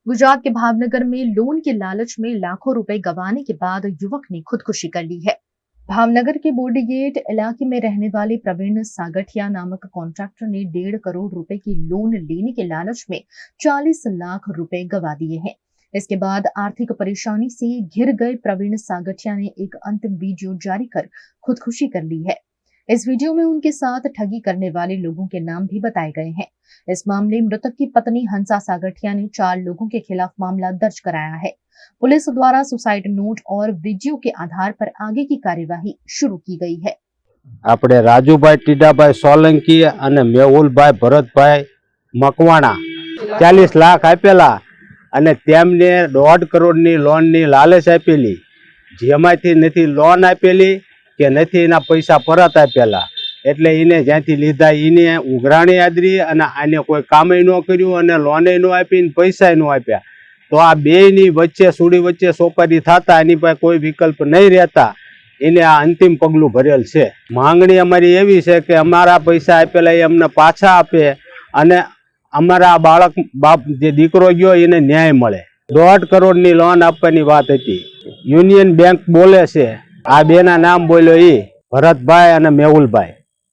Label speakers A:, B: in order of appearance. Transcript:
A: गुजरात के भावनगर में लोन के लालच में लाखों रुपए गंवाने के बाद युवक ने खुदकुशी कर ली है। भावनगर के बोर्डगेट इलाके में रहने वाले प्रवीण सागठिया नामक कॉन्ट्रैक्टर ने 1.5 करोड़ रुपए की लोन लेने के लालच में 40 लाख रुपए गंवा दिए हैं। इसके बाद आर्थिक परेशानी से घिर गए प्रवीण सागठिया ने एक अंतिम वीडियो जारी कर खुदकुशी कर ली है। इस वीडियो में उनके साथ ठगी करने वाले लोगों के नाम भी बताए गए हैं। इस मामले मृतक की पत्नी हंसा सागठिया ने 4 लोगों के खिलाफ मामला दर्ज कराया है। पुलिस द्वारा सुसाइड नोट और वीडियो के आधार पर आगे की कार्यवाही शुरू की गई है।
B: આપણે રાજુભાઈ ટીડાભાઈ સોલંકી અને મેહુલભાઈ ભરતભાઈ મકવાણા 40 લાખ આપેલા અને તેમને 1.5 કરોડની લોનની લાલચ આપેલી, જેમાંથી નથી લોન આપેલી કે નથી એના પૈસા પરત આપેલા, એટલે એને જ્યાંથી લીધા એને ઉઘરાણી આદરી અને આને કોઈ કામે ન કર્યું અને લોને ન આપી ને પૈસા ન આપ્યા, તો આ બેયની વચ્ચે સુડી વચ્ચે સોપારી થતા એની પાસે કોઈ વિકલ્પ નહીં રહેતા એને આ અંતિમ પગલું ભરેલ છે। માંગણી અમારી એવી છે કે અમારા પૈસા આપેલા એ અમને પાછા આપે અને અમારા બાળક બાપ જે દીકરો ગયો એને ન્યાય મળે। 1.5 કરોડની લોન આપવાની વાત હતી। યુનિયન બેંક બોલે છે, આ બેના નામ બોલ્યો એ ભરતભાઈ અને મેહુલભાઈ।